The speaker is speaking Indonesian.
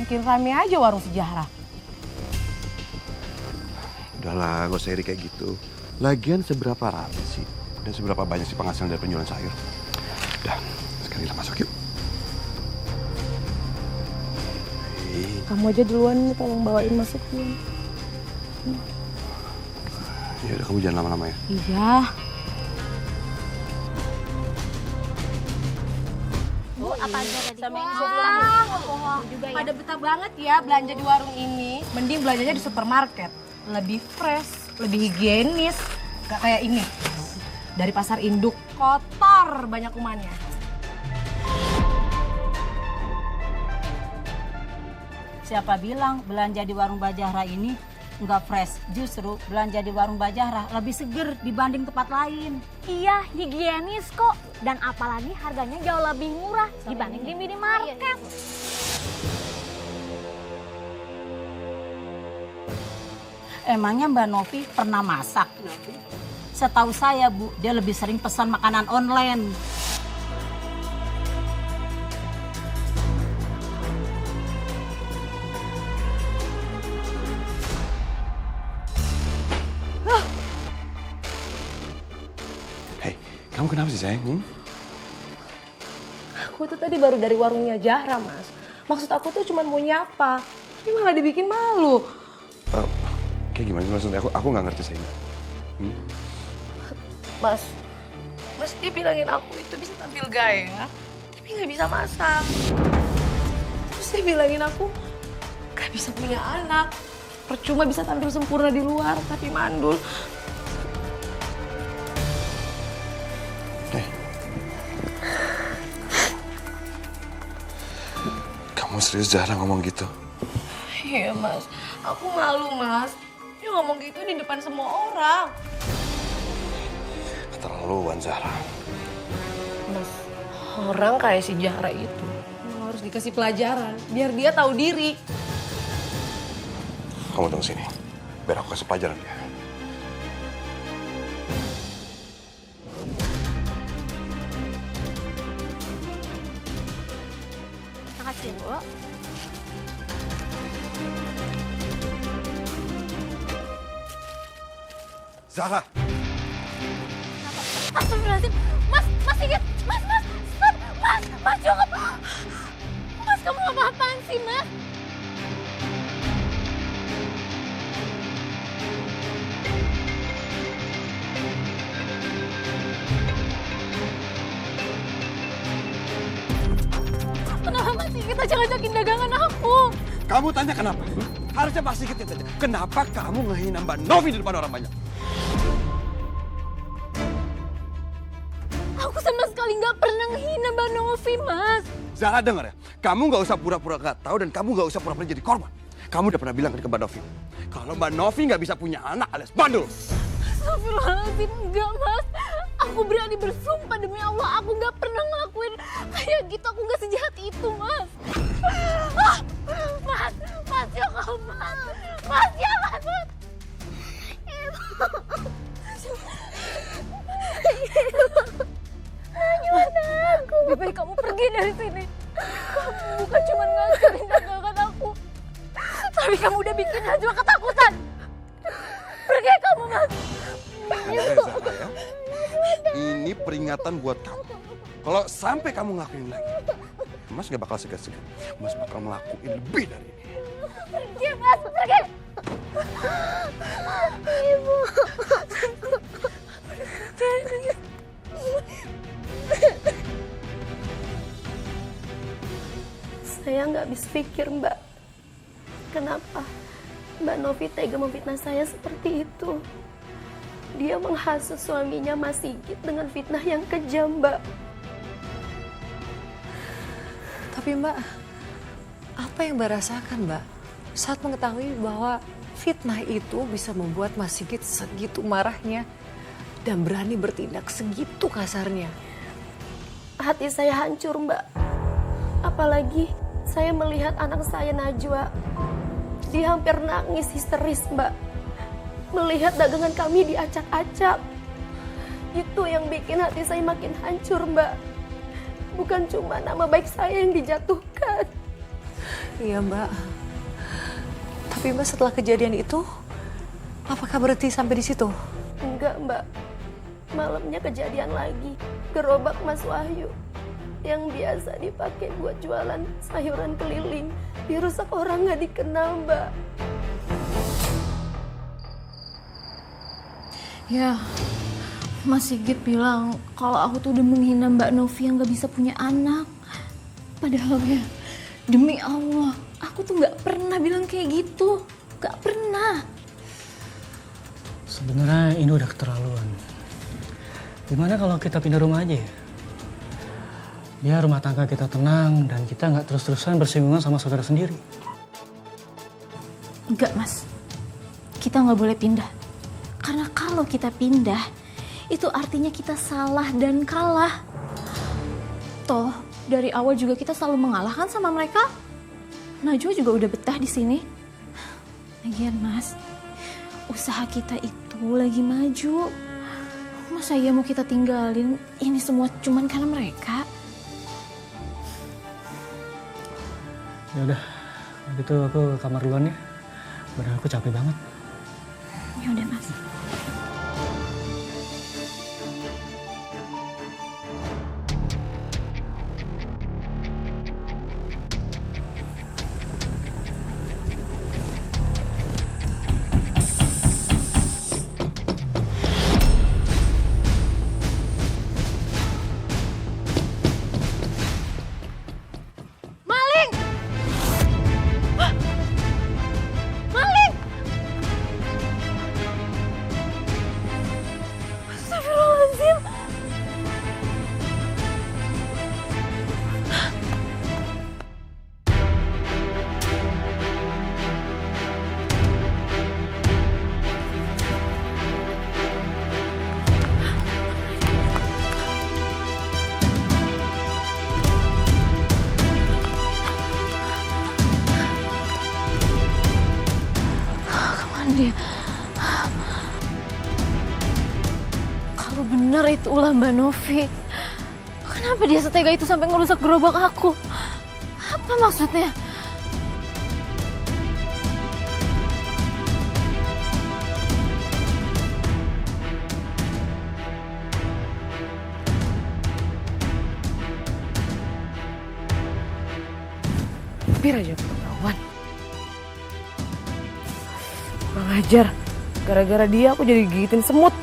Makin rame aja warung Sejahtera. Udahlah, gak usah iri kayak gitu. Lagian seberapa rame sih? Dan seberapa banyak sih penghasilan dari penjualan sayur? Udah, sekarang kita masuk yuk. Kamu aja duluan nih, tolong bawain masukin. Ya udah, kamu jangan lama-lama ya. Iya. Bu, apa aja tadi? Sama ini sebelumnya. Juga ya. Pada betah banget ya belanja di warung ini. Mending belanjanya di supermarket. Lebih fresh, lebih higienis. Gak kayak ini. Dari pasar induk, kotor banyak kumannya. Siapa bilang belanja di warung Mbak Zahra ini nggak fresh? Justru belanja di warung Mbak Zahra lebih seger dibanding tempat lain. Iya, higienis kok. Dan apalagi harganya jauh lebih murah dibanding di minimarket. Emangnya Mbak Novi pernah masak? Setahu saya Bu, dia lebih sering pesan makanan online. Hei, kamu kenapa sih sayang? Aku tuh tadi baru dari warungnya Zahra, Mas. Maksud aku tuh cuma mau nyapa. Ini malah dibikin malu. Kayak gimana maksudnya? Aku nggak ngerti sayang. Mas dia bilangin aku itu bisa tampil gaya, tapi nggak bisa masak. Terus dia bilangin aku nggak bisa punya anak. Percuma bisa tampil sempurna di luar, tapi mandul. Kamu serius jarang ngomong gitu? Iya, Mas. Aku malu, Mas. Dia ngomong gitu di depan semua orang. Keterlaluan Zahra. Mas, orang kayak si Zahra itu harus dikasih pelajaran biar dia tahu diri. Kamu tunggu sini, biar aku kasih pelajaran dia. Makasih, Bu. Zahra! Astagfirullahaladzim. Mas ingat. Stop. Mas cukup. Mas, kamu apa-apaan sih, Mas? Kenapa Mas Sigit aja ngajakin dagangan aku? Kamu tanya kenapa? Harusnya Pak Sigit yang tanya. Kenapa kamu ngehina Mbak Novi di depan orang banyak? Aku sama sekali nggak pernah ngehina Mbak Novi, Mas. Zahra dengar ya, kamu nggak usah pura-pura nggak tahu dan kamu nggak usah pura-pura jadi korban. Kamu udah pernah bilang ke Mbak Novi, kalau Mbak Novi nggak bisa punya anak alias bandel. Astagfirullahaladzim, enggak Mas. Aku berani bersumpah demi Allah, aku nggak pernah ngelakuin kayak gitu. Aku nggak sejahat itu, Mas. Mas, jangan, Mas. Mas, jangan, Mas. Lebih baik kamu pergi dari sini. Kamu bukan cuma ngancurin dagangan aku, tapi kamu udah bikin Najwa ketakutan. Pergi kamu, Mas. Zahra ya, ini peringatan buat kamu. Kalau sampai kamu ngelakuin lagi, Mas gak bakal segan-segan. Mas bakal ngelakuin lebih dari ini. Pergi, Mas. Pergi. Ibu. Saya nggak habis pikir, Mbak. Kenapa Mbak Novi tega memfitnah saya seperti itu? Dia menghasut suaminya Mas Sigit dengan fitnah yang kejam, Mbak. Tapi Mbak, apa yang Mbak rasakan, Mbak? Saat mengetahui bahwa fitnah itu bisa membuat Mas Sigit segitu marahnya dan berani bertindak segitu kasarnya. Hati saya hancur, Mbak. Apalagi saya melihat anak saya Najwa. Dia hampir nangis histeris, Mbak. Melihat dagangan kami diacak-acak. Itu yang bikin hati saya makin hancur, Mbak. Bukan cuma nama baik saya yang dijatuhkan. Iya Mbak. Tapi Mbak setelah kejadian itu, apakah berhenti sampai di situ? Enggak, Mbak. Malamnya kejadian lagi. Gerobak Mas Wahyu yang biasa dipakai buat jualan sayuran keliling dirusak orang nggak dikenal, Mbak. Ya, Mas Sigit bilang kalau aku tuh udah menghina Mbak Novi yang gak bisa punya anak. Padahal ya, demi Allah, aku tuh gak pernah bilang kayak gitu. Gak pernah. Sebenarnya ini udah keterlaluan. Gimana kalau kita pindah rumah aja ya? Biar rumah tangga kita tenang dan kita nggak terus-terusan bersinggungan sama saudara sendiri. Enggak, Mas. Kita gak boleh pindah. Karena kalau kita pindah, itu artinya kita salah dan kalah. Toh, dari awal juga kita selalu mengalahkan sama mereka. Najwa juga udah betah di sini. Lagian, Mas, usaha kita itu lagi maju. Masa iya mau kita tinggalin ini semua cuman karena mereka? Ya udah, gitu aku ke kamar duluan ya. Badan aku capek banget. Ya udah, Mas. Dia. Kalau benar itu ulah Mbak Novi, kenapa dia setega itu sampai ngerusak gerobak aku? Apa maksudnya? Hampir aja ketahuan. Kurang ajar, gara-gara dia aku jadi gigitin semut.